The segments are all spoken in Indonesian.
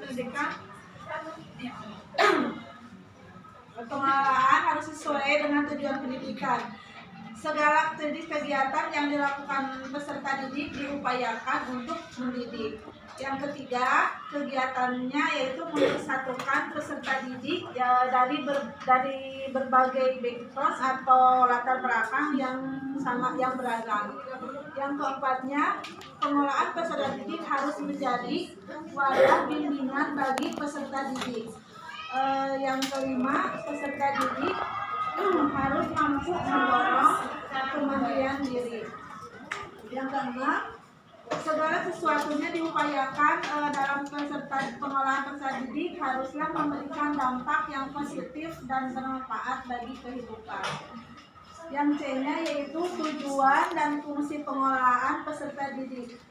pendidikan pengelolaan harus sesuai dengan tujuan pendidikan. Segala jenis kegiatan yang dilakukan peserta didik diupayakan untuk mendidik. Yang ketiga, kegiatannya yaitu mempersatukan peserta didik ya, dari berbagai background atau latar belakang yang beragam. Yang keempatnya, pengelolaan peserta didik harus menjadi wadah bimbingan bagi peserta didik. Yang kelima, peserta didik harus mampu mendorong kemandirian diri. Yang keenam, segala sesuatunya diupayakan dalam pengelolaan peserta didik haruslah memberikan dampak yang positif dan bermanfaat bagi kehidupan. Yang C-nya yaitu tujuan dan fungsi pengelolaan peserta didik.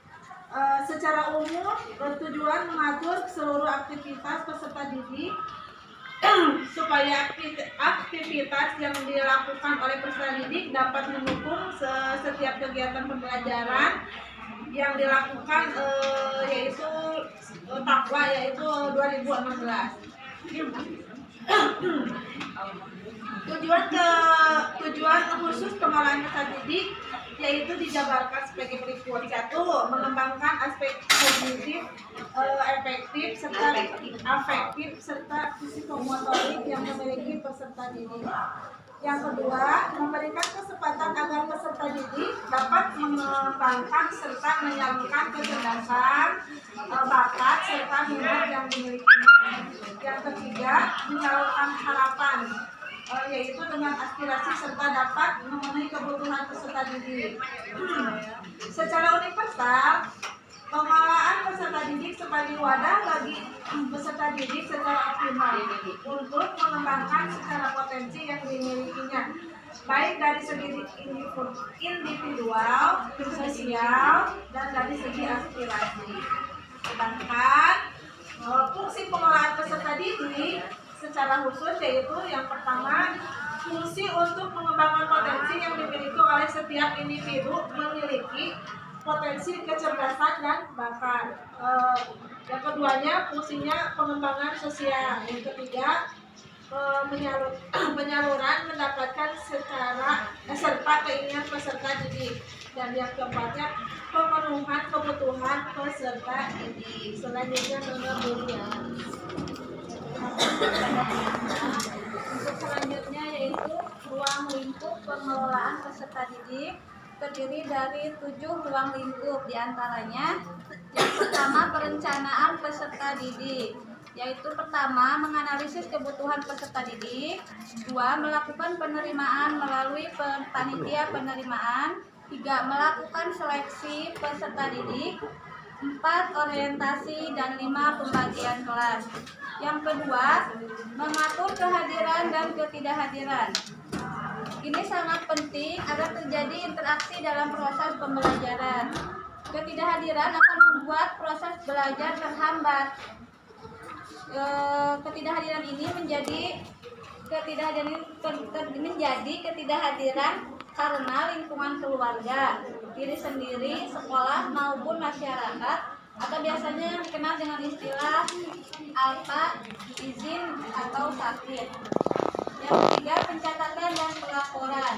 Secara umum, bertujuan mengatur seluruh aktivitas peserta didik supaya aktivitas yang dilakukan oleh peserta didik dapat mendukung setiap kegiatan pembelajaran yang dilakukan yaitu takwa yaitu 2016. Tujuan khusus pengelolaan peserta didik yaitu dijabarkan sebagai berikut. 1. Mengembangkan aspek kognitif, efektif serta afektif serta psikomotorik yang dimiliki peserta didik. Yang kedua, memberikan kesempatan agar peserta didik dapat mengembangkan serta menyalurkan kecerdasan, bakat serta minat yang dimilikinya. Yang ketiga, menyalurkan harapan yaitu dengan aspirasi serta dapat memenuhi kebutuhan peserta didik. Secara universal, pengelolaan peserta didik sebagai wadah bagi peserta didik secara optimal untuk mengembangkan secara potensi yang dimilikinya, baik dari segi individual, sosial, dan dari segi aspirasi. Sedangkan fungsi pengelolaan peserta didik secara khusus yaitu yang pertama, fungsi untuk mengembangkan potensi yang dimiliki oleh setiap individu memiliki potensi kecerdasan dan bakat. Yang keduanya fungsinya pengembangan sosial. Yang ketiga penyaluran mendapatkan serta keinginan peserta didik. Dan yang keempatnya pemenuhan kebutuhan peserta didik. Selanjutnya kemudian untuk selanjutnya yaitu ruang lingkup pengelolaan peserta didik terdiri dari 7 ruang lingkup, diantaranya yang pertama perencanaan peserta didik, yaitu pertama menganalisis kebutuhan peserta didik, 2 melakukan penerimaan melalui panitia penerimaan, 3 melakukan seleksi peserta didik, 4 orientasi, dan 5 pembagian kelas. Yang kedua, mengatur kehadiran dan ketidakhadiran. Ini sangat penting agar terjadi interaksi dalam proses pembelajaran. Ketidakhadiran akan membuat proses belajar terhambat. Ketidakhadiran ini menjadi ketidakhadiran karena lingkungan keluarga, diri sendiri, sekolah maupun masyarakat, atau biasanya dikenal dengan istilah alfa, izin, atau sakit. Yang ketiga, pencatatan dan pelaporan.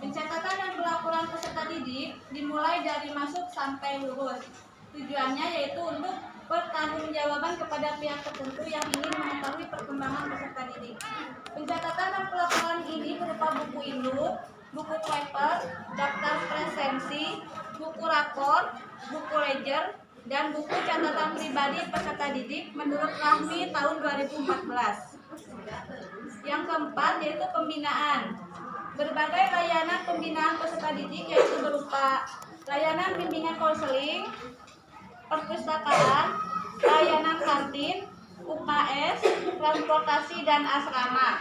Pencatatan dan pelaporan peserta didik dimulai dari masuk sampai lulus. Tujuannya yaitu untuk pertanggungjawaban kepada pihak tertentu yang ingin mengetahui perkembangan peserta didik. Pencatatan dan pelaporan ini berupa buku induk, buku travel, daftar presensi, buku rapor, buku ledger, dan buku catatan pribadi peserta didik menurut Rahmi tahun 2014. Yang keempat yaitu pembinaan. Berbagai layanan pembinaan peserta didik yaitu berupa layanan bimbingan konseling, perpustakaan, layanan kantin, UKS, transportasi, dan asrama.